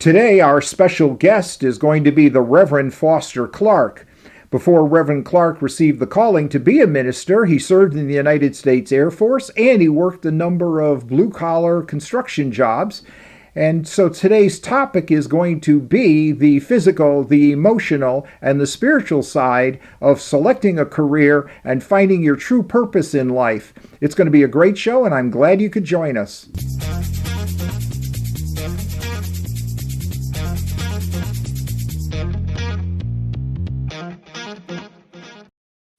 Today, our special guest is going to be the Reverend Foster Clark. Before Reverend Clark received the calling to be a minister, he served in the United States Air Force and he worked a number of blue-collar construction jobs. And so today's topic is going to be the physical, the emotional, and the spiritual side of selecting a career and finding your true purpose in life. It's going to be a great show, and I'm glad you could join us.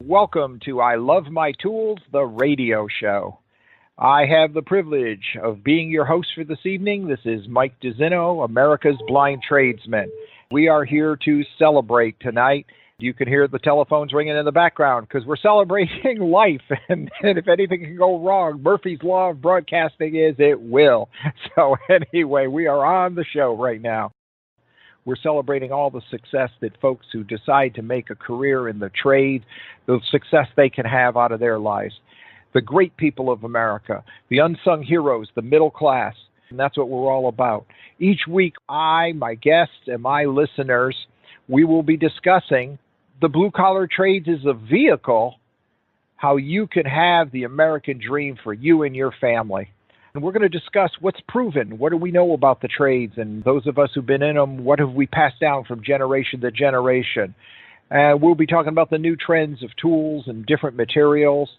Welcome to I Love My Tools, the radio show. I have the privilege of being your host for this evening. This is Mike DeZinno, America's Blind Tradesman. We are here to celebrate tonight. You can hear the telephones ringing in the background because we're celebrating life. And if anything can go wrong, Murphy's Law of Broadcasting is it will. So anyway, we are on the show right now. We're celebrating all the success that folks who decide to make a career in the trade, the success they can have out of their lives. The great people of America, the unsung heroes, the middle class, and that's what we're all about. Each week, I, my guests, and my listeners, we will be discussing the blue-collar trades as a vehicle, how you can have the American dream for you and your family. And we're going to discuss what's proven. What do we know about the trades? And those of us who've been in them, what have we passed down from generation to generation? We'll be talking about the new trends of tools and different materials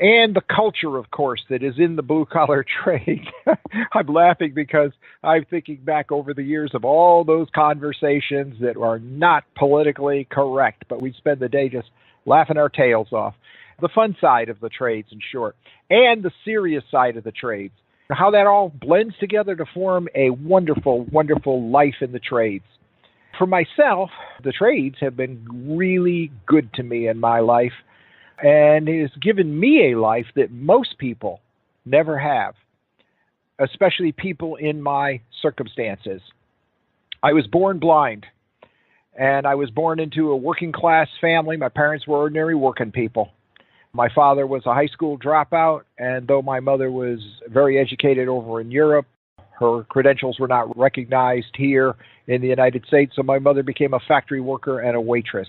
and the culture, of course, that is in the blue-collar trade. I'm laughing because I'm thinking back over the years of all those conversations that are not politically correct, but we spend the day just laughing our tails off. The fun side of the trades, in short, and the serious side of the trades. How that all blends together to form a wonderful, wonderful life in the trades. For myself, the trades have been really good to me in my life, and it has given me a life that most people never have, especially people in my circumstances. I was born blind, and I was born into a working-class family. My parents were ordinary working people. My father was a high school dropout, and though my mother was very educated over in Europe, her credentials were not recognized here in the United States, so my mother became a factory worker and a waitress.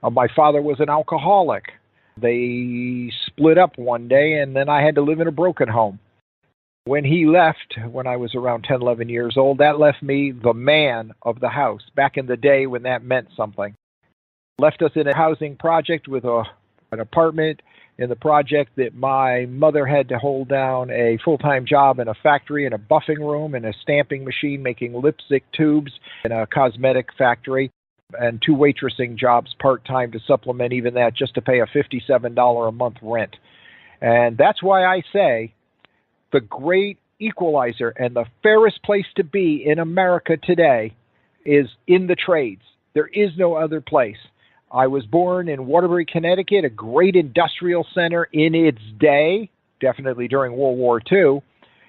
My father was an alcoholic. They split up one day, and then I had to live in a broken home. When he left, when I was around 10, 11 years old, that left me the man of the house, back in the day when that meant something. Left us in a housing project with an apartment in the project that my mother had to hold down a full-time job in a factory, in a buffing room, in a stamping machine, making lipstick tubes in a cosmetic factory, and 2 waitressing jobs part-time to supplement even that, just to pay a $57 a month rent. And that's why I say the great equalizer and the fairest place to be in America today is in the trades. There is no other place. I was born in Waterbury, Connecticut, a great industrial center in its day, definitely during World War II.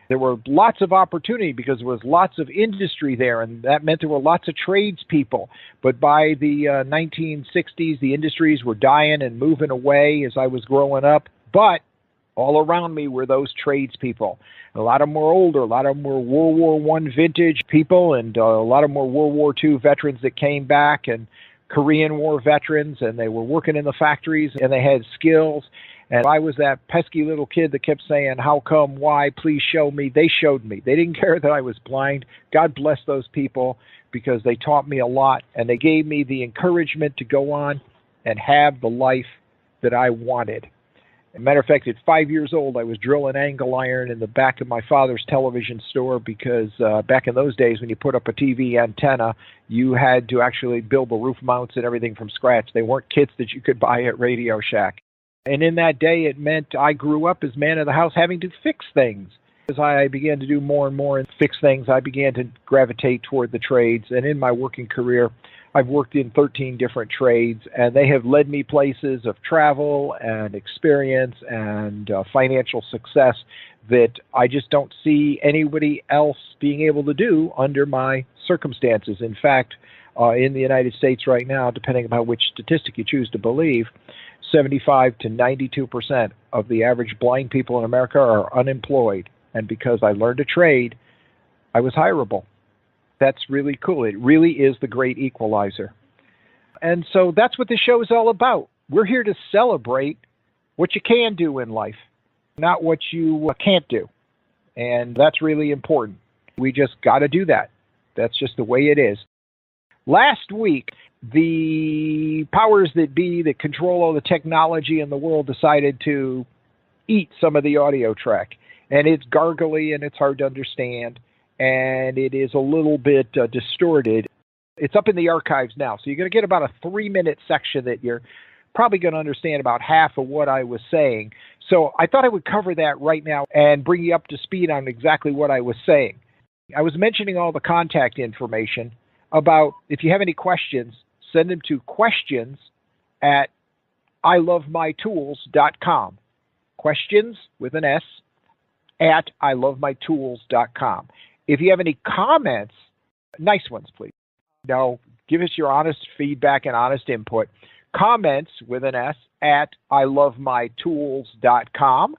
There were lots of opportunity because there was lots of industry there, and that meant there were lots of tradespeople. But by the 1960s, the industries were dying and moving away as I was growing up. But all around me were those tradespeople. A lot of them were older. A lot of them were World War I vintage people, and a lot of them were World War II veterans that came back, and Korean War veterans, and they were working in the factories, and they had skills. And I was that pesky little kid that kept saying, how come, why, please show me. They showed me. They didn't care that I was blind. God bless those people because they taught me a lot, and they gave me the encouragement to go on and have the life that I wanted. As a matter of fact, at 5 years old, I was drilling angle iron in the back of my father's television store because back in those days when you put up a TV antenna, you had to actually build the roof mounts and everything from scratch. They weren't kits that you could buy at Radio Shack. And in that day, it meant I grew up as man of the house having to fix things. As I began to do more and more and fix things, I began to gravitate toward the trades. And in my working career, I've worked in 13 different trades, and they have led me places of travel and experience and financial success that I just don't see anybody else being able to do under my circumstances. In fact, in the United States right now, depending upon which statistic you choose to believe, 75 to 92% of the average blind people in America are unemployed. And because I learned a trade, I was hireable. That's really cool. It really is the great equalizer. And so that's what the show is all about. We're here to celebrate what you can do in life, not what you can't do. And that's really important. We just got to do that. That's just the way it is. Last week, the powers that be that control all the technology in the world decided to eat some of the audio track. And it's gargly and it's hard to understand. And it is a little bit distorted. It's up in the archives now. So you're going to get about a 3-minute section that you're probably going to understand about half of what I was saying. So I thought I would cover that right now and bring you up to speed on exactly what I was saying. I was mentioning all the contact information about if you have any questions, send them to questions at ilovemytools.com. Questions with an S at ilovemytools.com. If you have any comments, nice ones, please. Now, give us your honest feedback and honest input. Comments with an S at ilovemytools.com.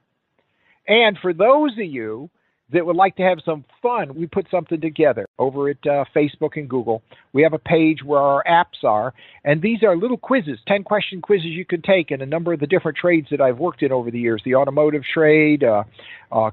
And for those of you that would like to have some fun, we put something together over at Facebook and Google. We have a page where our apps are, and these are little quizzes, 10-question quizzes you can take in a number of the different trades that I've worked in over the years, the automotive trade,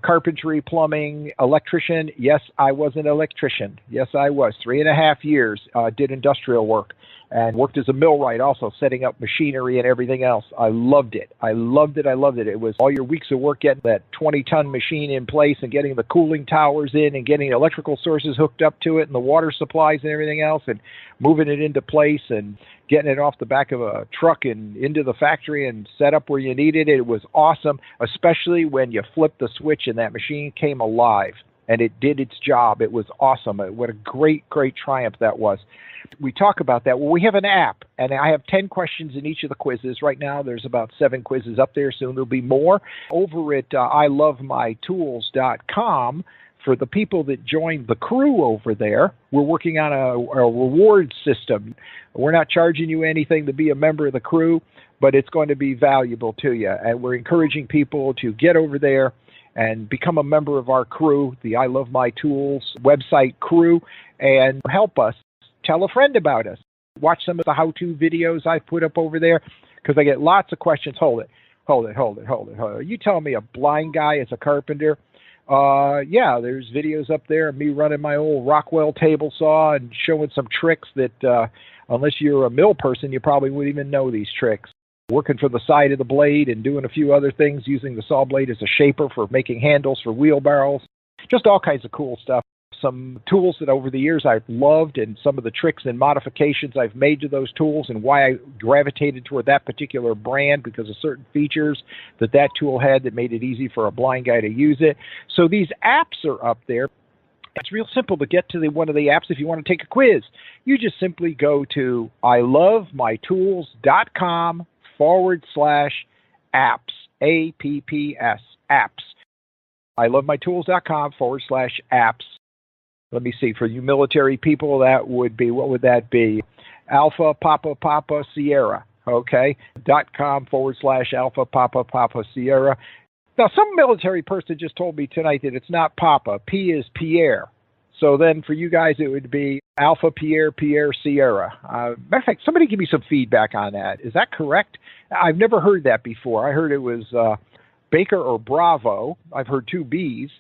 carpentry, plumbing, electrician. Yes, I was an electrician. Yes, I was. 3.5 years, did industrial work and worked as a millwright also, setting up machinery and everything else. I loved it. I loved it. It was all your weeks of work getting that 20-ton machine in place and getting the cooling towers in and getting electrical sources hooked up to it and the water supplies and everything else and moving it into place and getting it off the back of a truck and into the factory and set up where you needed it. It was awesome, especially when you flipped the switch and that machine came alive and it did its job. It was awesome. What a great, great triumph that was. We talk about that. Well, we have an app, and I have 10 questions in each of the quizzes. Right now, there's about 7 quizzes up there. Soon there'll be more. Over at ilovemytools.com, for the people that joined the crew over there, we're working on a reward system. We're not charging you anything to be a member of the crew, but it's going to be valuable to you. And we're encouraging people to get over there and become a member of our crew, the I Love My Tools website crew, and help us. Tell a friend about us. Watch some of the how-to videos I've put up over there because I get lots of questions. Hold it. You telling me a blind guy is a carpenter? Yeah, there's videos up there of me running my old Rockwell table saw and showing some tricks that unless you're a mill person, you probably wouldn't even know these tricks. Working for the side of the blade and doing a few other things, using the saw blade as a shaper for making handles for wheelbarrows. Just all kinds of cool stuff. Some tools that over the years I've loved and some of the tricks and modifications I've made to those tools and why I gravitated toward that particular brand because of certain features that tool had that made it easy for a blind guy to use it. So these apps are up there. It's real simple to get to one of the apps if you want to take a quiz. You just simply go to ilovemytools.com/apps, APPS, apps. ilovemytools.com/apps. Let me see, for you military people, that would be, what would that be? Alpha Papa Sierra, okay? .com/Alpha Papa Sierra. Now, some military person just told me tonight that it's not Papa. P is Pierre. So then for you guys, it would be Alpha Pierre Sierra. Matter of fact, somebody give me some feedback on that. Is that correct? I've never heard that before. I heard it was Baker or Bravo. I've heard 2 B's.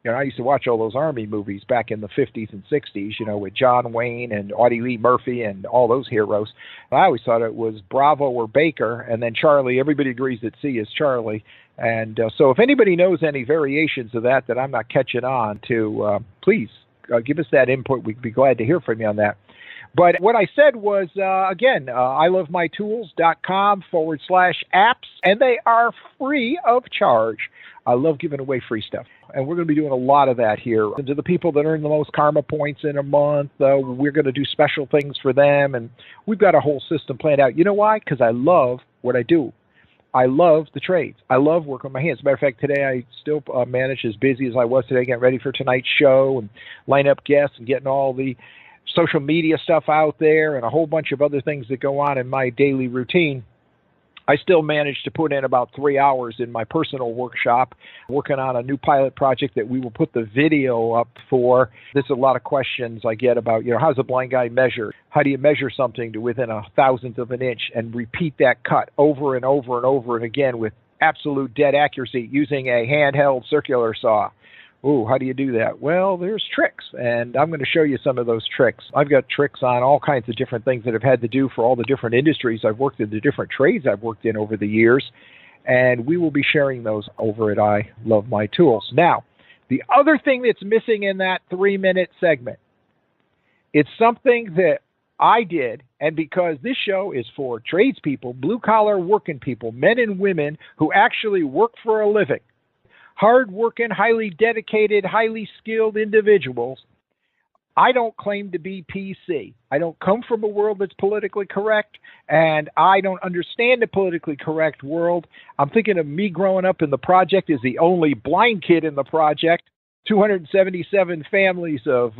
You know, I used to watch all those Army movies back in the 50s and 60s, you know, with John Wayne and Audie Lee Murphy and all those heroes. I always thought it was Bravo or Baker, and then Charlie. Everybody agrees that C is Charlie. And so if anybody knows any variations of that I'm not catching on to, please give us that input. We'd be glad to hear from you on that. But what I said was, again, ilovemytools.com/apps, and they are free of charge. I love giving away free stuff. And we're going to be doing a lot of that here. And to the people that earn the most karma points in a month, we're going to do special things for them. And we've got a whole system planned out. You know why? Because I love what I do. I love the trades. I love working with my hands. As a matter of fact, today I still manage as busy as I was today, getting ready for tonight's show and line up guests and getting all the social media stuff out there and a whole bunch of other things that go on in my daily routine. I still managed to put in about 3 hours in my personal workshop, working on a new pilot project that we will put the video up for. There's a lot of questions I get about, how's a blind guy measure? How do you measure something to within a thousandth of an inch and repeat that cut over and over and over and again with absolute dead accuracy using a handheld circular saw? Ooh, how do you do that? Well, there's tricks, and I'm going to show you some of those tricks. I've got tricks on all kinds of different things that I've had to do for all the different industries I've worked in, the different trades I've worked in over the years, and we will be sharing those over at I Love My Tools. Now, the other thing that's missing in that 3-minute segment, it's something that I did, and because this show is for tradespeople, blue-collar working people, men and women who actually work for a living, hard-working, highly dedicated, highly skilled individuals. I don't claim to be PC. I don't come from a world that's politically correct, and I don't understand the politically correct world. I'm thinking of me growing up in the project as the only blind kid in the project, 277 families of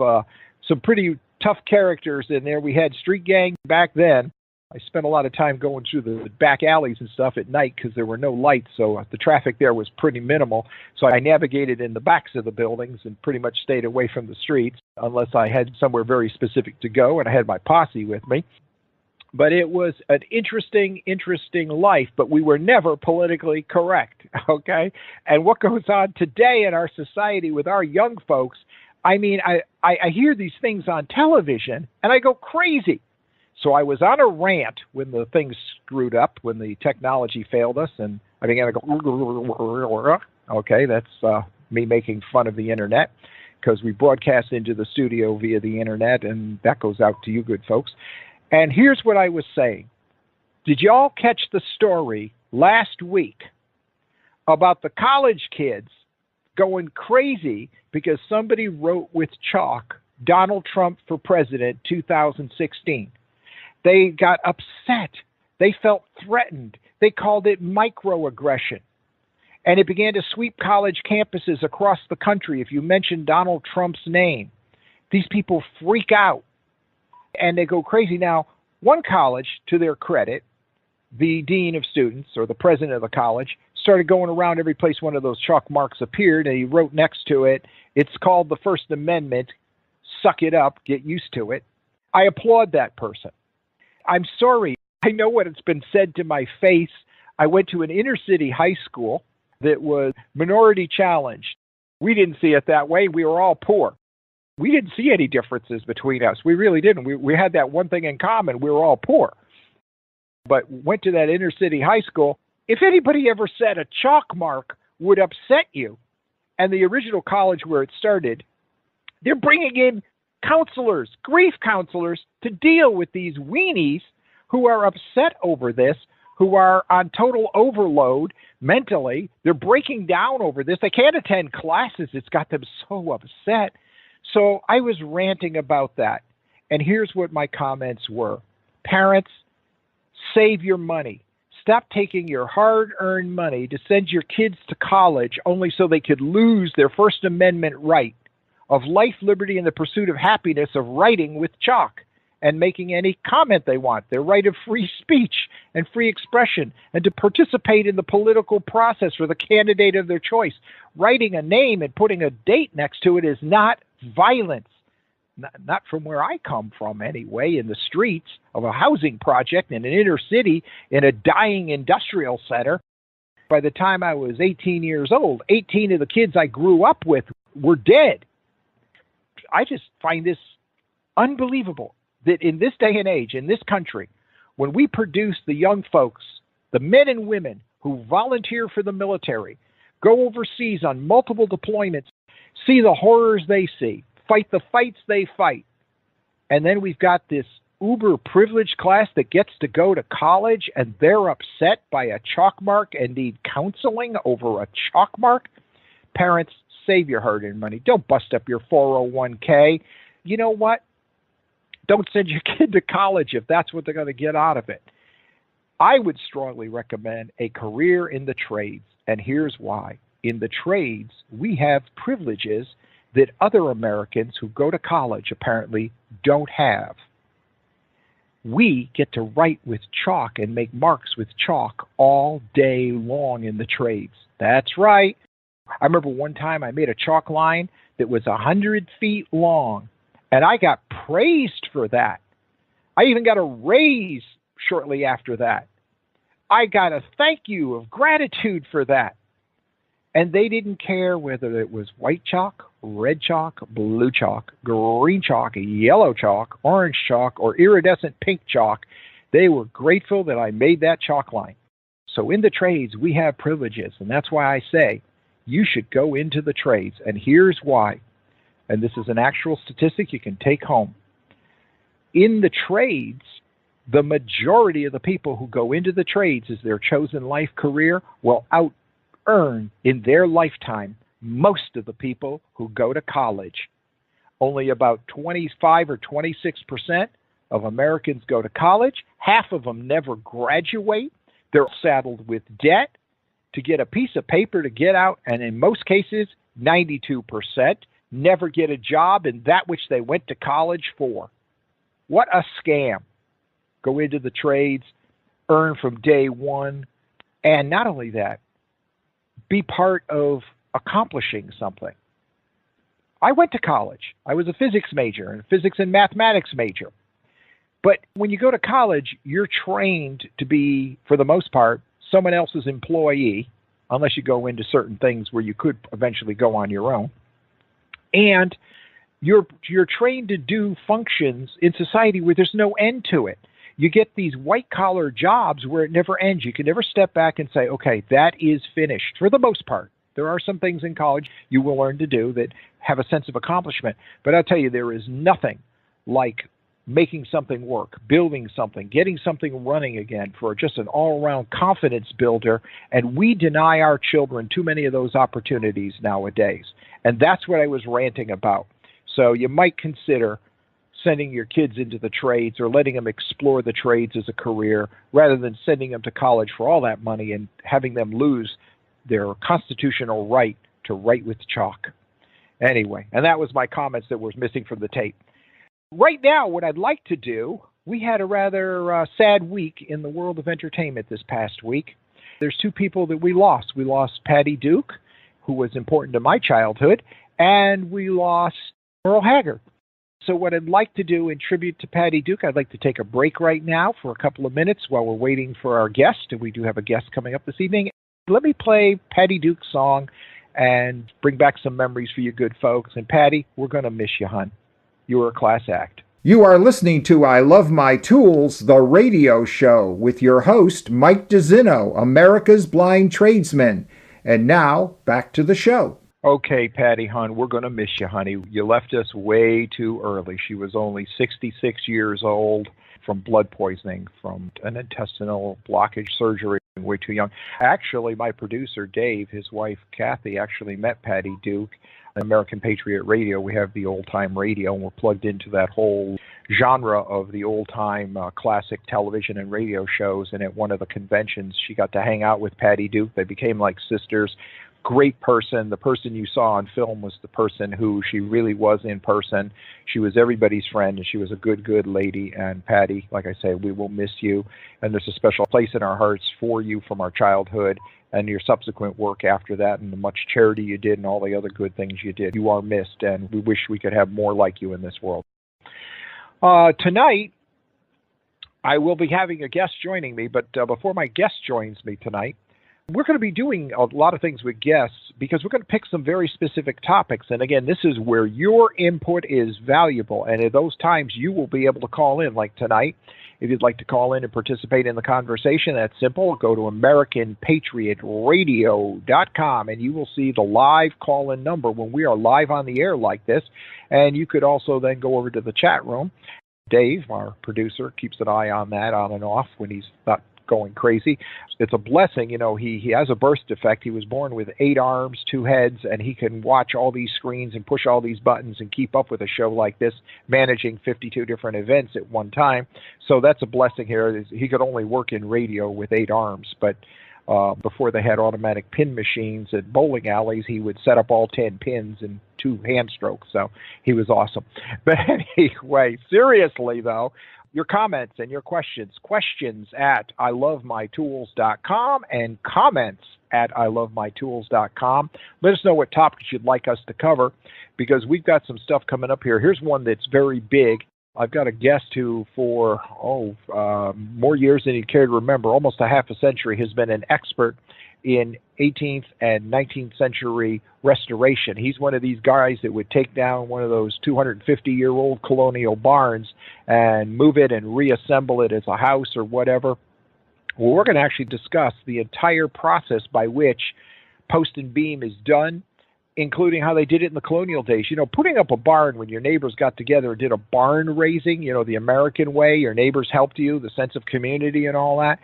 some pretty tough characters in there. We had street gang back then. I spent a lot of time going through the back alleys and stuff at night because there were no lights, so the traffic there was pretty minimal. So I navigated in the backs of the buildings and pretty much stayed away from the streets unless I had somewhere very specific to go, and I had my posse with me. But it was an interesting life, but we were never politically correct, okay? And what goes on today in our society with our young folks, I mean, I hear these things on television, and I go crazy. So I was on a rant when the things screwed up, when the technology failed us, and I began to go, okay, that's me making fun of the internet, because we broadcast into the studio via the internet, and that goes out to you good folks. And here's what I was saying. Did you all catch the story last week about the college kids going crazy because somebody wrote with chalk, Donald Trump for President 2016? They got upset. They felt threatened. They called it microaggression. And it began to sweep college campuses across the country if you mention Donald Trump's name. These people freak out, and they go crazy. Now, one college, to their credit, the dean of students, or the president of the college, started going around every place one of those chalk marks appeared, and he wrote next to it, it's called the First Amendment, suck it up, get used to it. I applaud that person. I'm sorry. I know what it's been said to my face. I went to an inner city high school that was minority challenged. We didn't see it that way. We were all poor. We didn't see any differences between us. We really didn't. We had that one thing in common. We were all poor. But went to that inner city high school. If anybody ever said a chalk mark would upset you, and the original college where it started, they're bringing in counselors, grief counselors, to deal with these weenies who are upset over this, who are on total overload mentally. They're breaking down over this. They can't attend classes. It's got them so upset. So I was ranting about that. And here's what my comments were. Parents, save your money. Stop taking your hard-earned money to send your kids to college only so they could lose their First Amendment right of life, liberty, and the pursuit of happiness of writing with chalk and making any comment they want, their right of free speech and free expression, and to participate in the political process for the candidate of their choice. Writing a name and putting a date next to it is not violence. Not from where I come from anyway, in the streets of a housing project in an inner city in a dying industrial center. By the time I was 18 years old, 18 of the kids I grew up with were dead. I just find this unbelievable that in this day and age, in this country, when we produce the young folks, the men and women who volunteer for the military, go overseas on multiple deployments, see the horrors they see, fight the fights they fight, and then we've got this uber privileged class that gets to go to college and they're upset by a chalk mark and need counseling over a chalk mark. Parents, save your hard-earned money. Don't bust up your 401k. You know what? Don't send your kid to college if that's what they're going to get out of it. I would strongly recommend a career in the trades, and here's why. In the trades, we have privileges that other Americans who go to college apparently don't have. We get to write with chalk and make marks with chalk all day long in the trades. That's right. I remember one time I made a chalk line that was 100 feet long, and I got praised for that. I even got a raise shortly after that. I got a thank you of gratitude for that. And they didn't care whether it was white chalk, red chalk, blue chalk, green chalk, yellow chalk, orange chalk, or iridescent pink chalk. They were grateful that I made that chalk line. So in the trades, we have privileges, and that's why I say you should go into the trades. And here's why. And this is an actual statistic you can take home. In the trades, the majority of the people who go into the trades as their chosen life career will out-earn in their lifetime most of the people who go to college. Only about 25 or 26% of Americans go to college. Half of them never graduate. They're saddled with debt to get a piece of paper to get out, and in most cases, 92% never get a job in that which they went to college for. What a scam. Go into the trades, earn from day one, and not only that, be part of accomplishing something. I went to college. I was a physics major and a physics and mathematics major. But when you go to college, you're trained to be, for the most part, someone else's employee, unless you go into certain things where you could eventually go on your own. And you're trained to do functions in society where there's no end to it. You get these white-collar jobs where it never ends. You can never step back and say, okay, that is finished, for the most part. There are some things in college you will learn to do that have a sense of accomplishment. But I'll tell you, there is nothing like making something work, building something, getting something running again for just an all-around confidence builder. And we deny our children too many of those opportunities nowadays. And that's what I was ranting about. So you might consider sending your kids into the trades or letting them explore the trades as a career rather than sending them to college for all that money and having them lose their constitutional right to write with chalk. Anyway, and that was my comments that was missing from the tape. Right now, what I'd like to do, we had a rather sad week in the world of entertainment this past week. There's two people that we lost. We lost Patty Duke, who was important to my childhood, and we lost Merle Haggard. So what I'd like to do in tribute to Patty Duke, I'd like to take a break right now for a couple of minutes while we're waiting for our guest, and we do have a guest coming up this evening. Let me play Patty Duke's song and bring back some memories for you good folks. And Patty, we're going to miss you, hon. You were a class act. You are listening to I Love My Tools, the radio show, with your host, Mike DeZinno, America's Blind Tradesman. And now, back to the show. Okay, Patty, hon, we're going to miss you, honey. You left us way too early. She was only 66 years old from blood poisoning, from an intestinal blockage surgery, way too young. Actually, my producer, Dave, his wife, Kathy, actually met Patty Duke on American Patriot Radio. We have the old-time radio, and we're plugged into that whole genre of the old-time classic television and radio shows. And at one of the conventions, she got to hang out with Patty Duke. They became like sisters. Great person. The person you saw on film was the person who she really was in person. She was everybody's friend, and she was a good, good lady. And Patty, like I say, we will miss you. And there's a special place in our hearts for you from our childhood and your subsequent work after that, and the much charity you did and all the other good things you did. You are missed, and we wish we could have more like you in this world. Tonight, I will be having a guest joining me, but before my guest joins me tonight, we're going to be doing a lot of things with guests because we're going to pick some very specific topics. And again, this is where your input is valuable. And at those times, you will be able to call in, like tonight. If you'd like to call in and participate in the conversation, that's simple. Go to AmericanPatriotRadio.com, and you will see the live call-in number when we are live on the air like this. And you could also then go over to the chat room. Dave, our producer, keeps an eye on that on and off when he's not going crazy. It's a blessing. You know, he has a birth defect. He was born with 8 arms, 2 heads, and he can watch all these screens and push all these buttons and keep up with a show like this, managing 52 different events at one time. So that's a blessing here. He could only work in radio with 8 arms, but before they had automatic pin machines at bowling alleys, he would set up all 10 pins in 2 hand strokes. So he was awesome. But anyway, seriously though, your comments and your questions at ilovemytools.com and comments at ilovemytools.com. Let us know what topics you'd like us to cover, because we've got some stuff coming up here. Here's one that's very big. I've got a guest who for more years than you care to remember, almost a half a century, has been an expert in 18th and 19th century restoration. He's one of these guys that would take down one of those 250-year-old colonial barns and move it and reassemble it as a house or whatever. Well, we're going to actually discuss the entire process by which post and beam is done, including how they did it in the colonial days. You know, putting up a barn when your neighbors got together and did a barn raising, you know, the American way, your neighbors helped you, the sense of community and all that.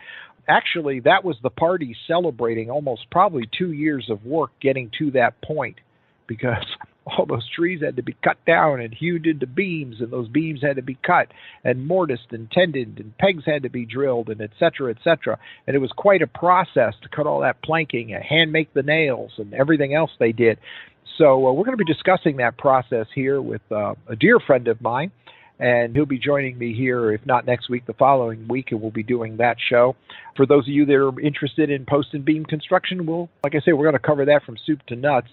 Actually, that was the party celebrating almost probably 2 years of work getting to that point, because all those trees had to be cut down and hewed into beams, and those beams had to be cut and mortised and tendoned, and pegs had to be drilled, and et cetera, et cetera. And it was quite a process to cut all that planking and hand make the nails and everything else they did. So we're going to be discussing that process here with a dear friend of mine, and he'll be joining me here, if not next week, the following week, and we'll be doing that show. For those of you that are interested in post and beam construction, like I say, we're going to cover that from soup to nuts.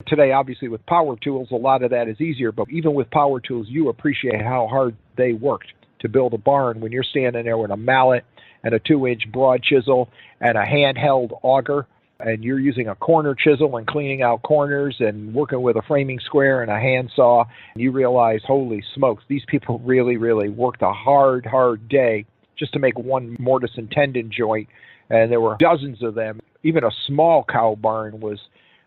Today, obviously, with power tools, a lot of that is easier, but even with power tools, you appreciate how hard they worked to build a barn when you're standing there with a mallet and a 2-inch broad chisel and a handheld auger, and you're using a corner chisel and cleaning out corners and working with a framing square and a handsaw, and you realize, holy smokes, these people really, really worked a hard, hard day just to make one mortise and tendon joint, and there were dozens of them. Even a small cow barn was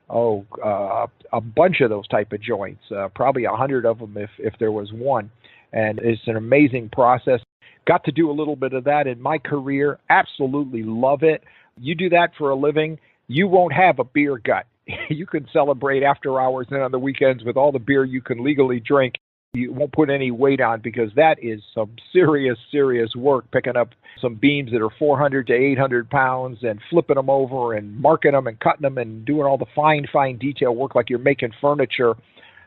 a bunch of those type of joints, probably 100 of them if there was one. And it's an amazing process. Got to do a little bit of that in my career. Absolutely love it. You do that for a living, you won't have a beer gut. You can celebrate after hours and on the weekends with all the beer you can legally drink. You won't put any weight on, because that is some serious, serious work, picking up some beams that are 400 to 800 pounds and flipping them over and marking them and cutting them and doing all the fine detail work like you're making furniture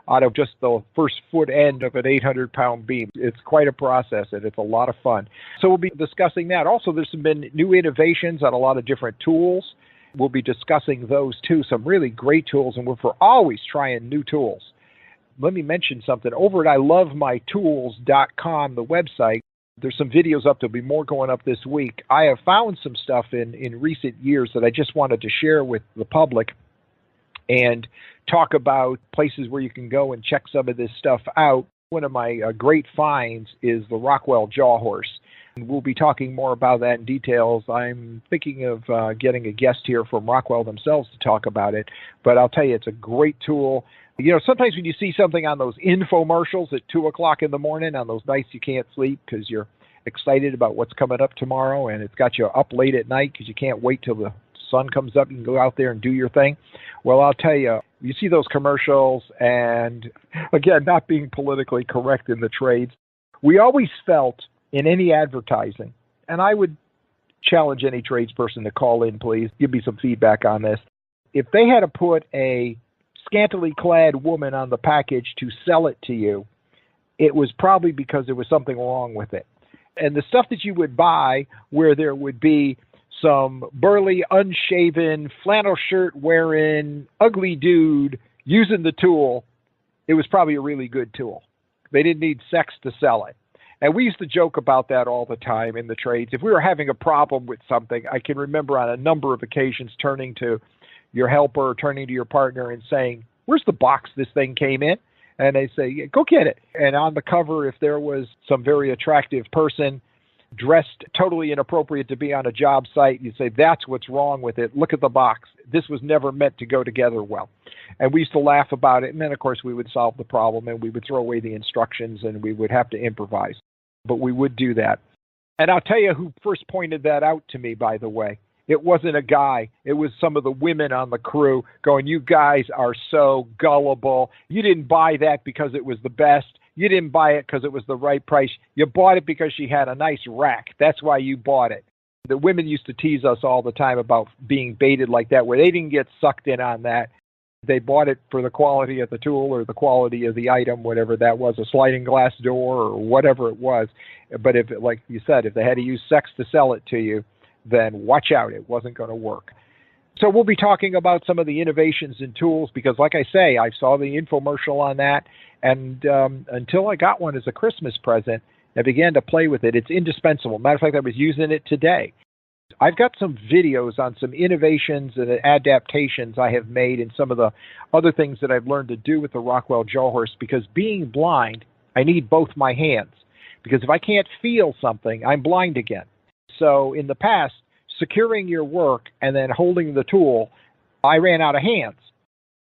out of just the first foot end of an 800-pound beam. It's quite a process, and it's a lot of fun. So we'll be discussing that. Also, there's been new innovations on a lot of different tools. We'll be discussing those too, some really great tools, and we're always trying new tools. Let me mention something. Over at ilovemytools.com, the website, there's some videos up. There'll be more going up this week. I have found some stuff in recent years that I just wanted to share with the public and talk about places where you can go and check some of this stuff out. One of my great finds is the Rockwell Jaw Horse. We'll be talking more about that in details. I'm thinking of getting a guest here from Rockwell themselves to talk about it, but I'll tell you, it's a great tool. You know, sometimes when you see something on those infomercials at 2 o'clock in the morning on those nights you can't sleep because you're excited about what's coming up tomorrow, and it's got you up late at night because you can't wait till the sun comes up, you can go out there and do your thing. Well, I'll tell you, you see those commercials, and again, not being politically correct in the trades, we always felt in any advertising, and I would challenge any tradesperson to call in, please, give me some feedback on this. If they had to put a scantily clad woman on the package to sell it to you, it was probably because there was something wrong with it. And the stuff that you would buy where there would be some burly, unshaven, flannel shirt wearing, ugly dude using the tool, it was probably a really good tool. They didn't need sex to sell it. And we used to joke about that all the time in the trades. If we were having a problem with something, I can remember on a number of occasions turning to your helper or turning to your partner and saying, "Where's the box this thing came in?" And they say, "Yeah, go get it." And on the cover, if there was some very attractive person dressed totally inappropriate to be on a job site, you'd say, "That's what's wrong with it. Look at the box. This was never meant to go together well." And we used to laugh about it. And then, of course, we would solve the problem and we would throw away the instructions and we would have to improvise. But we would do that. And I'll tell you who first pointed that out to me, by the way. It wasn't a guy. It was some of the women on the crew going, "You guys are so gullible. You didn't buy that because it was the best. You didn't buy it because it was the right price. You bought it because she had a nice rack. That's why you bought it." The women used to tease us all the time about being baited like that, where they didn't get sucked in on that. They bought it for the quality of the tool or the quality of the item, whatever that was, a sliding glass door or whatever it was. But if, like you said, if they had to use sex to sell it to you, then watch out, it wasn't going to work. So we'll be talking about some of the innovations in tools because, like I say, I saw the infomercial on that, and until I got one as a Christmas present, I began to play with it. It's indispensable. Matter of fact, I was using it today. I've got some videos on some innovations and adaptations I have made and some of the other things that I've learned to do with the Rockwell Jawhorse, because being blind, I need both my hands. Because if I can't feel something, I'm blind again. So in the past, securing your work and then holding the tool, I ran out of hands.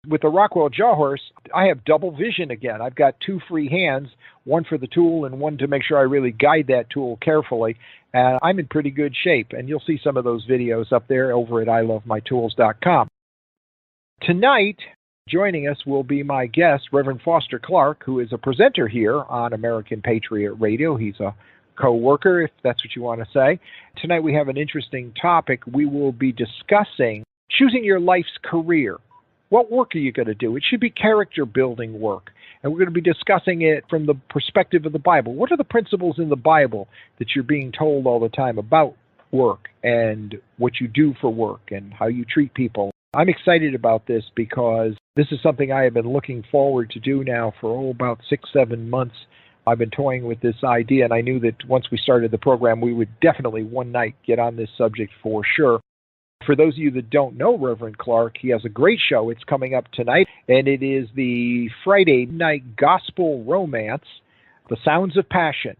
With the Rockwell Jawhorse, I have double vision again. I've got two free hands, one for the tool and one to make sure I really guide that tool carefully. And I'm in pretty good shape. And you'll see some of those videos up there over at ilovemytools.com. Tonight, joining us will be my guest, Reverend Foster Clark, who is a presenter here on American Patriot Radio. He's a co-worker, if that's what you want to say. Tonight we have an interesting topic. We will be discussing choosing your life's career. What work are you going to do? It should be character-building work. And we're going to be discussing it from the perspective of the Bible. What are the principles in the Bible that you're being told all the time about work and what you do for work and how you treat people? I'm excited about this because this is something I have been looking forward to do now for about 6-7 months. I've been toying with this idea, and I knew that once we started the program, we would definitely one night get on this subject for sure. For those of you that don't know Reverend Clark, he has a great show. It's coming up tonight, and it is the Friday night gospel romance, The Sounds of Passion.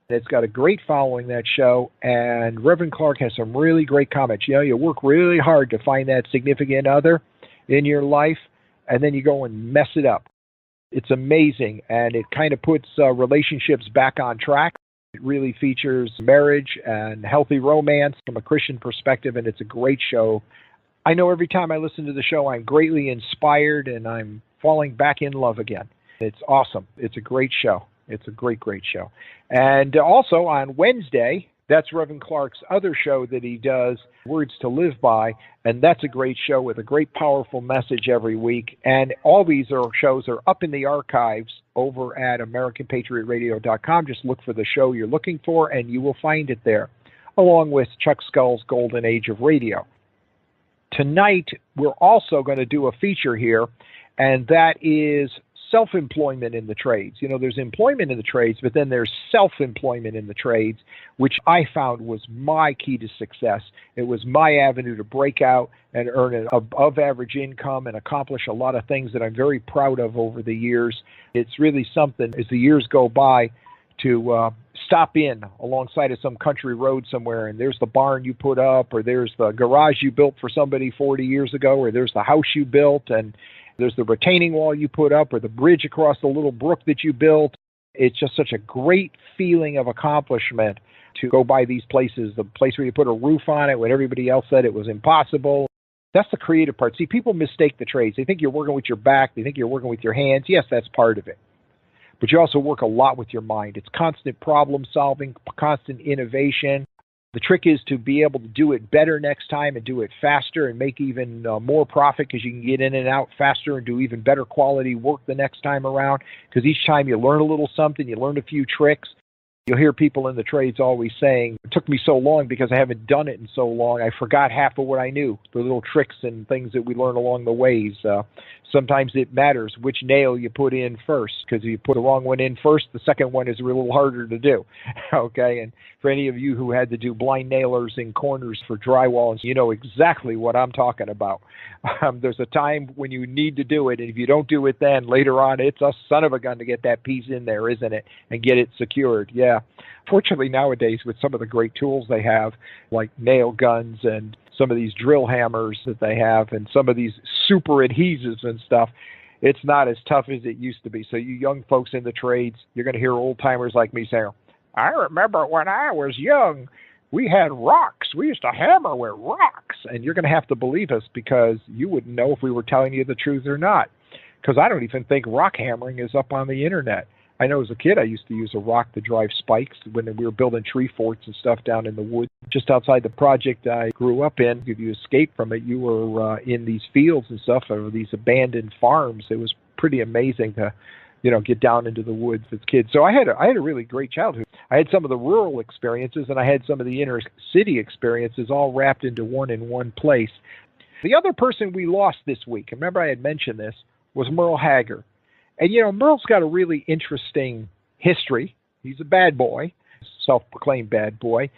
It's got a great following, that show, and Reverend Clark has some really great comments. You know, you work really hard to find that significant other in your life, and then you go and mess it up. It's amazing, and it kind of puts relationships back on track. It really features marriage and healthy romance from a Christian perspective, and it's a great show. I know every time I listen to the show, I'm greatly inspired, and I'm falling back in love again. It's awesome. It's a great show. It's a great, great show. And also on Wednesday, that's Reverend Clark's other show that he does, Words to Live By, and that's a great show with a great, powerful message every week. And all these shows are up in the archives over at AmericanPatriotRadio.com. Just look for the show you're looking for, and you will find it there, along with Chuck Skull's Golden Age of Radio. Tonight, we're also going to do a feature here, and that is self-employment in the trades. You know, there's employment in the trades, but then there's self-employment in the trades, which I found was my key to success. It was my avenue to break out and earn an above-average income and accomplish a lot of things that I'm very proud of over the years. It's really something, as the years go by, to stop in alongside of some country road somewhere, and there's the barn you put up, or there's the garage you built for somebody 40 years ago, or there's the house you built, and there's the retaining wall you put up, or the bridge across the little brook that you built. It's just such a great feeling of accomplishment to go by these places, the place where you put a roof on it when everybody else said it was impossible. That's the creative part. See, people mistake the trades. They think you're working with your back. They think you're working with your hands. Yes, that's part of it. But you also work a lot with your mind. It's constant problem solving, constant innovation. The trick is to be able to do it better next time and do it faster and make even more profit, because you can get in and out faster and do even better quality work the next time around, because each time you learn a little something, you learn a few tricks. You'll hear people in the trades always saying, it took me so long because I haven't done it in so long, I forgot half of what I knew, the little tricks and things that we learn along the ways. Sometimes it matters which nail you put in first, because if you put the wrong one in first, the second one is a little harder to do. Okay, and for any of you who had to do blind nailers in corners for drywall, you know exactly what I'm talking about. There's a time when you need to do it, and if you don't do it then, later on, it's a son of a gun to get that piece in there, isn't it, and get it secured. Yeah. Fortunately, nowadays, with some of the great tools they have, like nail guns and some of these drill hammers that they have and some of these super adhesives and stuff, it's not as tough as it used to be. So you young folks in the trades, you're going to hear old-timers like me saying, I remember when I was young, we had rocks. We used to hammer with rocks. And you're going to have to believe us, because you wouldn't know if we were telling you the truth or not. Because I don't even think rock hammering is up on the internet. I know as a kid I used to use a rock to drive spikes when we were building tree forts and stuff down in the woods. Just outside the project I grew up in, if you escaped from it, you were in these fields and stuff, or these abandoned farms. It was pretty amazing to, get down into the woods as kids. So I had a really great childhood. I had some of the rural experiences, and I had some of the inner city experiences all wrapped into one in one place. The other person we lost this week, remember I had mentioned this, was Merle Haggard. And, Merle's got a really interesting history. He's a bad boy, self-proclaimed bad boy.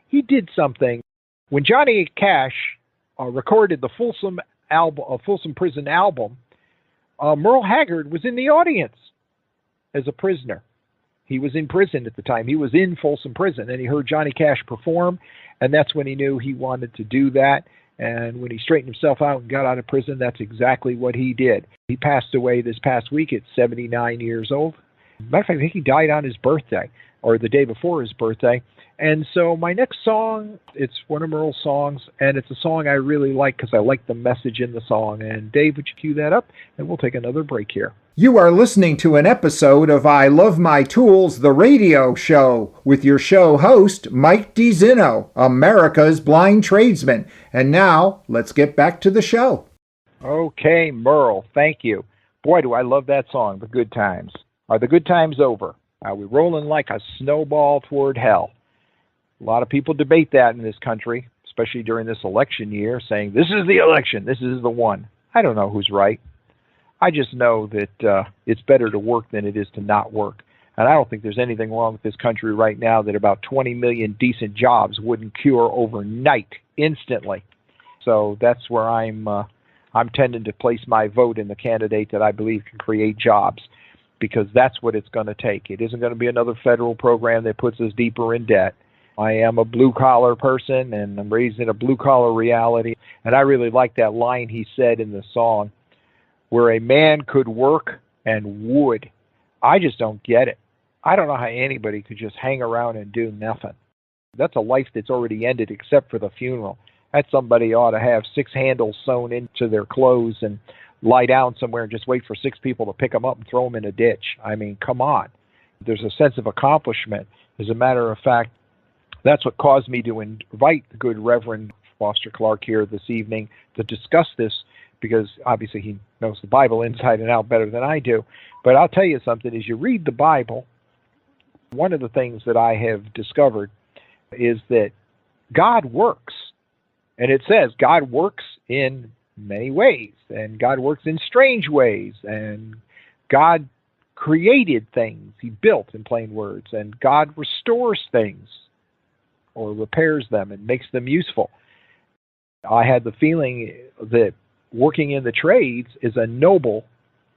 He did something. When Johnny Cash recorded the Folsom Prison album, Merle Haggard was in the audience as a prisoner. He was in prison at the time. He was in Folsom Prison, and he heard Johnny Cash perform, and that's when he knew he wanted to do that. And when he straightened himself out and got out of prison, that's exactly what he did. He passed away this past week at 79 years old. Matter of fact, I think he died on his birthday, or the day before his birthday. And so my next song, it's one of Merle's songs, and it's a song I really like because I like the message in the song. And Dave, would you cue that up? And we'll take another break here. You are listening to an episode of I Love My Tools, the radio show, with your show host, Mike DeZinno, America's Blind Tradesman. And now, let's get back to the show. Okay, Merle, thank you. Boy, do I love that song, The Good Times. Are the good times over? Are we rolling like a snowball toward hell? A lot of people debate that in this country, especially during this election year, saying, this is the election, this is the one. I don't know who's right. I just know that it's better to work than it is to not work. And I don't think there's anything wrong with this country right now that about 20 million decent jobs wouldn't cure overnight, instantly. So that's where I'm tending to place my vote in the candidate that I believe can create jobs, because that's what it's going to take. It isn't going to be another federal program that puts us deeper in debt. I am a blue-collar person, and I'm raised in a blue-collar reality. And I really like that line he said in the song, where a man could work and would. I just don't get it. I don't know how anybody could just hang around and do nothing. That's a life that's already ended except for the funeral. That somebody ought to have 6 handles sewn into their clothes and lie down somewhere and just wait for 6 people to pick them up and throw them in a ditch. I mean, come on. There's a sense of accomplishment. As a matter of fact, that's what caused me to invite the good Reverend Foster Clark here this evening to discuss this, because obviously he knows the Bible inside and out better than I do. But I'll tell you something, as you read the Bible, one of the things that I have discovered is that God works. And it says God works in many ways, and God works in strange ways, and God created things. He built, in plain words, and God restores things or repairs them and makes them useful. I had the feeling that working in the trades is a noble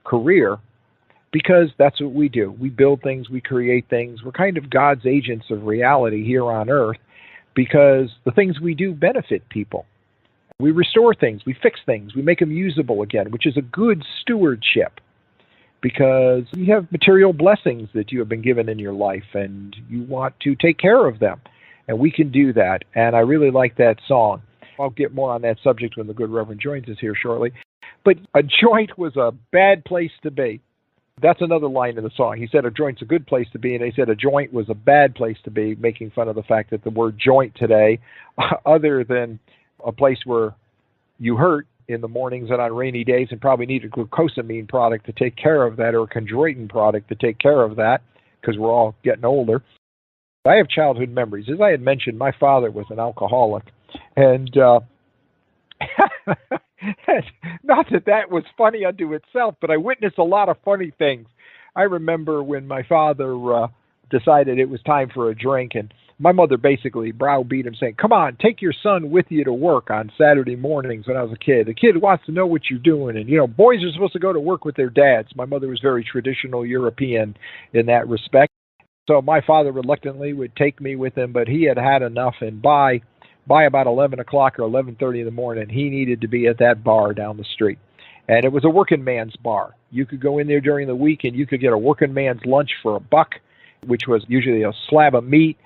career, because that's what we do. We build things, we create things. We're kind of God's agents of reality here on earth, because the things we do benefit people. We restore things, we fix things, we make them usable again, which is a good stewardship, because you have material blessings that you have been given in your life, and you want to take care of them. And we can do that. And I really like that song. I'll get more on that subject when the good Reverend joins us here shortly. But a joint was a bad place to be. That's another line in the song. He said a joint's a good place to be, and he said a joint was a bad place to be, making fun of the fact that the word joint today, other than a place where you hurt in the mornings and on rainy days and probably need a glucosamine product to take care of that, or a chondroitin product to take care of that, because we're all getting older. I have childhood memories. As I had mentioned, my father was an alcoholic, and not that that was funny unto itself, but I witnessed a lot of funny things. I remember when my father decided it was time for a drink, and my mother basically browbeat him, saying, come on, take your son with you to work on Saturday mornings when I was a kid. The kid wants to know what you're doing, and, boys are supposed to go to work with their dads. My mother was very traditional European in that respect. So my father reluctantly would take me with him, but he had had enough, and by about 11 o'clock or 11:30 in the morning, he needed to be at that bar down the street. And it was a working man's bar. You could go in there during the week, and you could get a working man's lunch for $1, which was usually a slab of meat,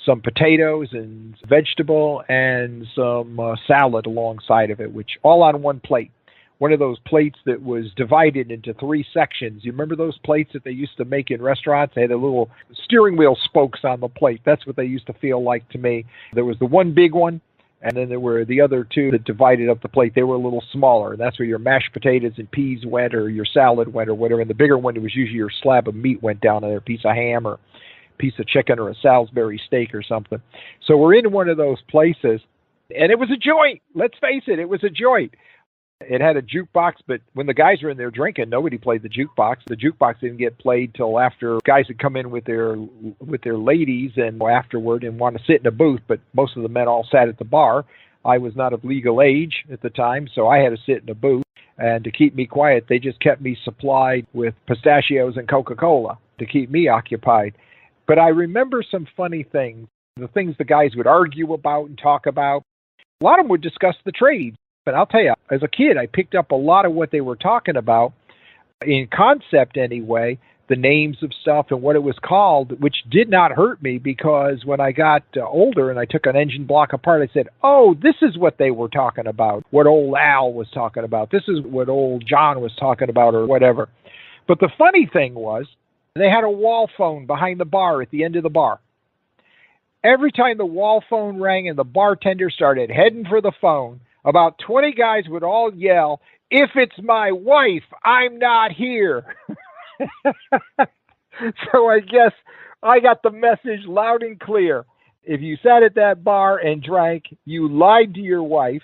some potatoes and vegetable, and some salad alongside of it, which all on one plate. one of those plates that was divided into 3 sections. You remember those plates that they used to make in restaurants? They had the little steering wheel spokes on the plate. That's what they used to feel like to me. There was the one big one, and then there were the other 2 that divided up the plate. They were a little smaller, and that's where your mashed potatoes and peas went, or your salad went, or whatever. And the bigger one was usually your slab of meat went down on there, a piece of ham or a piece of chicken or a Salisbury steak or something. So we're in one of those places, and it was a joint. Let's face it, it was a joint. It had a jukebox, but when the guys were in there drinking, nobody played the jukebox. The jukebox didn't get played till after guys had come in with their ladies and afterward and want to sit in a booth, but most of the men all sat at the bar. I was not of legal age at the time, so I had to sit in a booth. And to keep me quiet, they just kept me supplied with pistachios and Coca-Cola to keep me occupied. But I remember some funny things, the things the guys would argue about and talk about. A lot of them would discuss the trades. But I'll tell you, as a kid, I picked up a lot of what they were talking about, in concept anyway, the names of stuff and what it was called, which did not hurt me, because when I got older and I took an engine block apart, I said, oh, this is what they were talking about, what old Al was talking about. This is what old John was talking about, or whatever. But the funny thing was, they had a wall phone behind the bar at the end of the bar. Every time the wall phone rang and the bartender started heading for the phone, about 20 guys would all yell, "If it's my wife, I'm not here." So I guess I got the message loud and clear. If you sat at that bar and drank, you lied to your wife,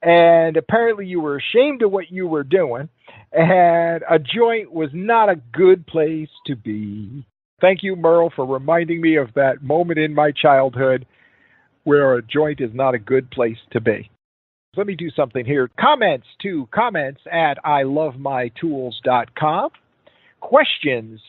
and apparently you were ashamed of what you were doing, and a joint was not a good place to be. Thank you, Merle, for reminding me of that moment in my childhood where a joint is not a good place to be. Let me do something here. Comments at ilovemytools.com. Questions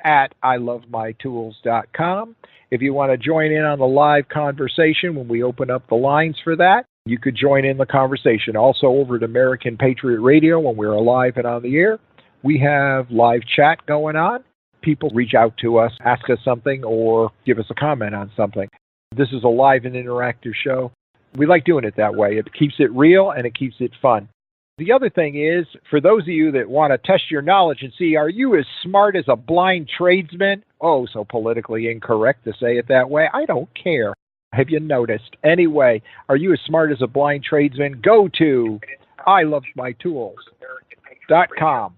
at ilovemytools.com. If you want to join in on the live conversation when we open up the lines for that, you could join in the conversation. Also over at American Patriot Radio, when we're alive and on the air, we have live chat going on. People reach out to us, ask us something, or give us a comment on something. This is a live and interactive show. We like doing it that way. It keeps it real and it keeps it fun. The other thing is, for those of you that want to test your knowledge and see, are you as smart as a blind tradesman? Oh, so politically incorrect to say it that way. I don't care. Have you noticed? Anyway, are you as smart as a blind tradesman? Go to ilovemytools.com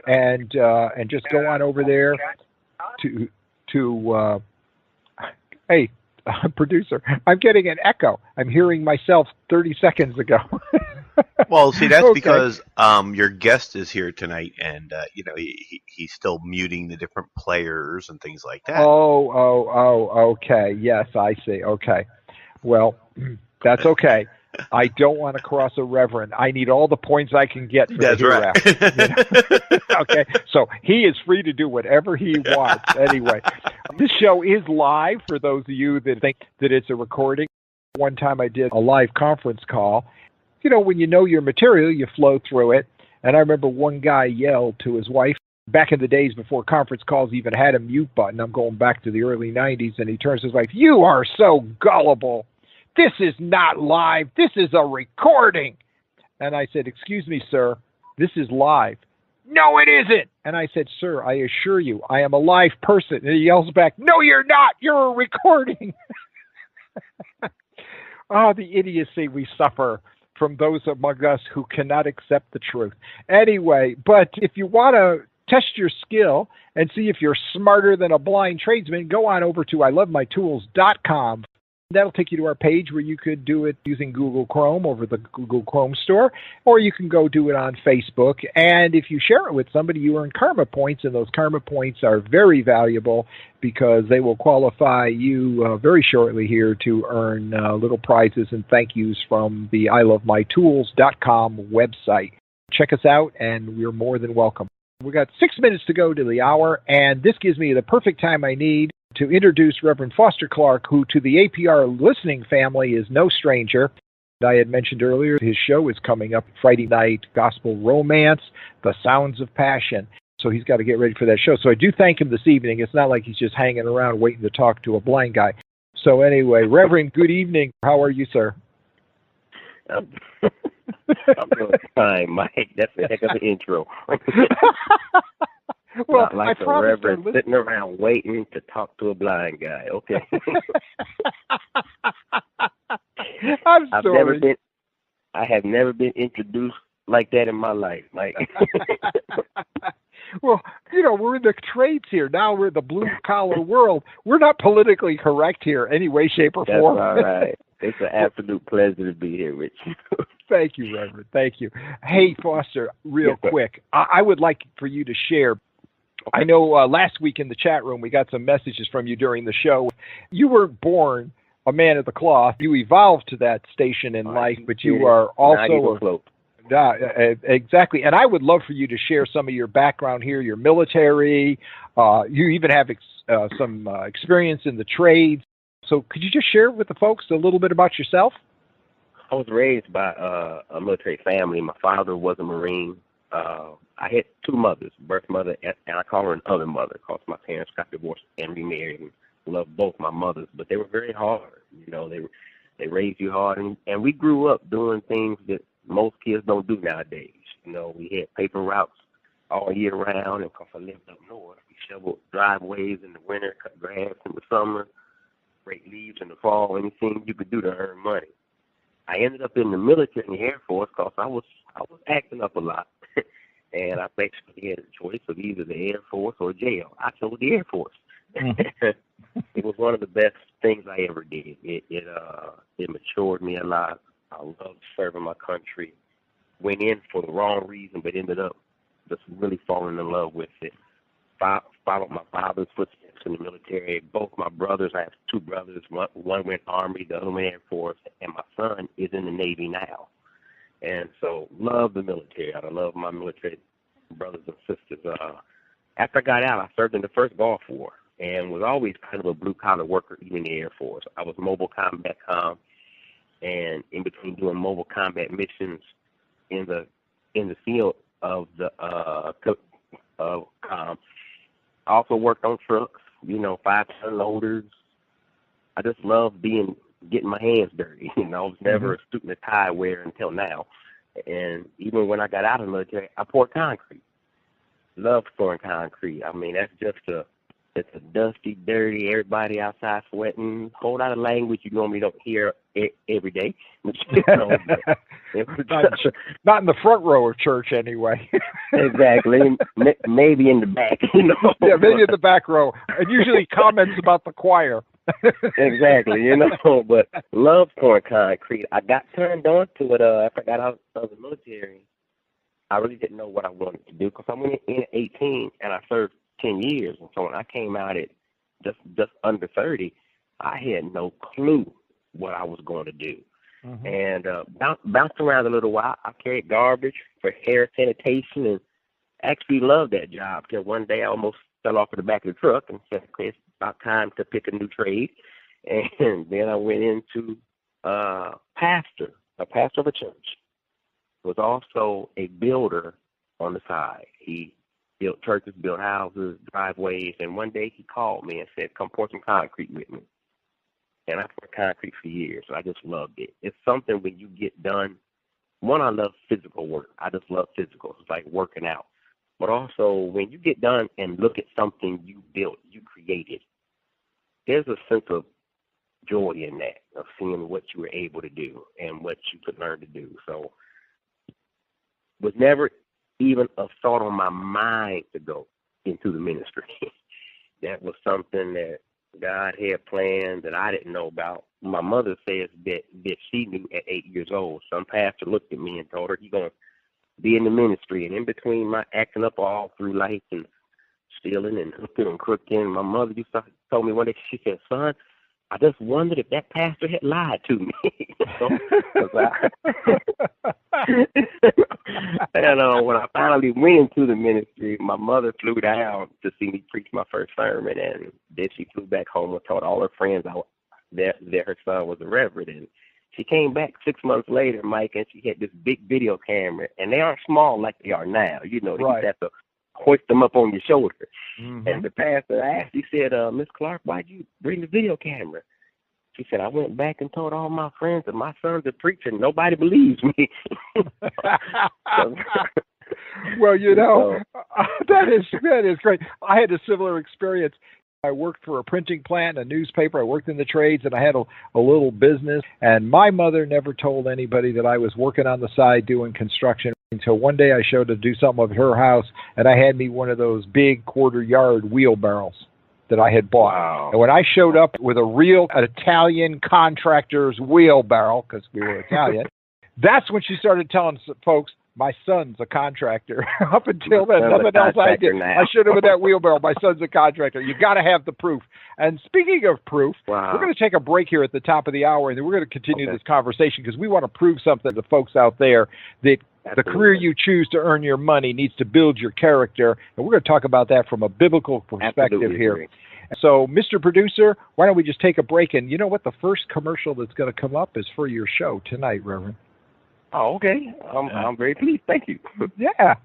and just go on over there to hey, producer, I'm getting an echo. I'm hearing myself 30 seconds ago. Well, see, that's okay. Because your guest is here tonight, and he's still muting the different players and things like that. Oh, okay. Yes, I see. Okay. Well, that's okay. I don't want to cross a reverend. I need all the points I can get for that's the hereafter. Right. Okay. So he is free to do whatever he wants. Anyway, this show is live for those of you that think that it's a recording. One time I did a live conference call. You know, when you know your material, you flow through it. And I remember one guy yelled to his wife, back in the days before conference calls even had a mute button. I'm going back to the early 90s. And he turns to his wife, "You are so gullible. This is not live. This is a recording." And I said, "Excuse me, sir, this is live." "No, it isn't." And I said, "Sir, I assure you, I am a live person." And he yells back, "No, you're not. You're a recording." Oh, the idiocy we suffer from those among us who cannot accept the truth. Anyway, but if you want to test your skill and see if you're smarter than a blind tradesman, go on over to ilovemytools.com. That'll take you to our page where you could do it using Google Chrome over the Google Chrome store, or you can go do it on Facebook. And if you share it with somebody, you earn karma points, and those karma points are very valuable because they will qualify you very shortly here to earn little prizes and thank yous from the ilovemytools.com website. Check us out, and we're more than welcome. We've got 6 minutes to go to the hour, and this gives me the perfect time I need to introduce Reverend Foster Clark, who to the APR listening family is no stranger. I had mentioned earlier his show is coming up Friday night, Gospel Romance, The Sounds of Passion. So he's got to get ready for that show. So I do thank him this evening. It's not like he's just hanging around waiting to talk to a blind guy. So anyway, Reverend, good evening. How are you, sir? I'm doing fine, Mike. That's a heck of an intro. Well, Not like I a promised reverend sitting around waiting to talk to a blind guy. Okay. I'm sorry. I have never been introduced like that in my life, Mike. Well, we're in the trades here. Now we're in the blue-collar world. We're not politically correct here any way, shape, or form. That's all right. It's an absolute pleasure to be here with you. Thank you, Reverend. Thank you. Hey, Foster, real quick, I would like for you to share. I know last week in the chat room we got some messages from you during the show. You were born a man of the cloth. You evolved to that station in life, but you are also exactly. And I would love for you to share some of your background here, your military. You even have some experience in the trades. So could you just share with the folks a little bit about yourself? I was raised by a military family. My father was a Marine. I had two mothers, birth mother, and I call her an other mother because my parents got divorced and remarried and loved both my mothers, but they were very hard. They raised you hard, and we grew up doing things that most kids don't do nowadays. We had paper routes all year round, and because I lived up north, we shoveled driveways in the winter, cut grass in the summer, break leaves in the fall, anything you could do to earn money. I ended up in the military, in the Air Force, because I was acting up a lot, and I basically had a choice of either the Air Force or jail. I chose the Air Force. Mm-hmm. It was one of the best things I ever did. It matured me a lot. I loved serving my country. Went in for the wrong reason, but ended up just really falling in love with it. Followed my father's footsteps in the military. Both my brothers, I have two brothers. One went Army, the other went Air Force, and my son is in the Navy now. And so, love the military. I love my military brothers and sisters. After I got out, I served in the first Gulf War and was always kind of a blue-collar worker, even in the Air Force. I was mobile combat comm, and in between doing mobile combat missions in the field of the comm, I also worked on trucks, 5-ton loaders. I just love getting my hands dirty. I was never a student of tie wear until now. And even when I got out of the military, I poured concrete. Love pouring concrete. I mean, that's it's a dusty, dirty, everybody outside sweating, whole lot of language you normally don't hear every day. Not in the front row of church anyway. Exactly. Maybe in the back. Yeah, maybe in the back row. And usually comments about the choir. Exactly, but love pouring concrete. I got turned on to it after I got out of the military. I really didn't know what I wanted to do because I went in at 18 and I served 10 years. And so when I came out at just under 30, I had no clue what I was going to do. Mm-hmm. And bounced around a little while. I carried garbage for hair sanitation and actually loved that job till one day I almost fell off of the back of the truck and said, okay, it's about time to pick a new trade. And then I went into pastor of a church. Was also a builder on the side. He built churches, built houses, driveways, and one day he called me and said, come pour some concrete with me. And I poured concrete for years. So I just loved it. It's something when you get done. One, I love physical work. I just love physical. It's like working out. But also, when you get done and look at something you built, you created, there's a sense of joy in that, of seeing what you were able to do and what you could learn to do. So was never even a thought on my mind to go into the ministry. That was something that God had planned that I didn't know about. My mother says that she knew at 8 years old. Some pastor looked at me and told her, you're going to be in the ministry. And in between my acting up all through life and stealing and hooking and crooking, my mother told me one day, she said, son, I just wondered if that pastor had lied to me. And when I finally went into the ministry, my mother flew down to see me preach my first sermon, and then she flew back home and told all her friends that her son was a reverend. And she came back 6 months later, Mike, and she had this big video camera, and they aren't small like they are now. They used to have to hoist them up on your shoulder. Mm-hmm. And the pastor asked, he said, Miss Clark, why'd you bring the video camera? She said, I went back and told all my friends that my son's a preacher. Nobody believes me. Well, that is great. I had a similar experience. I worked for a printing plant, a newspaper. I worked in the trades, and I had a little business. And my mother never told anybody that I was working on the side doing construction until one day I showed to do something at her house, and I had me one of those big quarter-yard wheelbarrows that I had bought. Wow. And when I showed up with a real Italian contractor's wheelbarrow, because we were Italian, that's when she started telling folks, my son's a contractor. Up until then, nothing else I did. Now. I should have with that wheelbarrow. My son's a contractor. You got to have the proof. And speaking of proof, Wow. we're going to take a break here at the top of the hour, and then we're going to continue this conversation because we want to prove something to the folks out there that the career you choose to earn your money needs to build your character. And we're going to talk about that from a biblical perspective here. Agree. So, Mr. Producer, why don't we just take a break? And you know what? The first commercial that's going to come up is for your show tonight, Reverend. Oh, okay. I'm very pleased. Thank you. Yeah.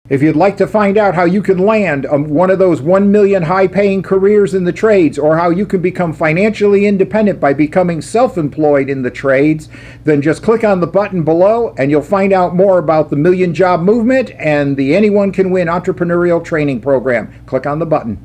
If you'd like to find out how you can land one of those 1 million high-paying careers in the trades, or how you can become financially independent by becoming self-employed in the trades, then just click on the button below and you'll find out more about the Million Job Movement and the Anyone Can Win Entrepreneurial Training Program. Click on the button.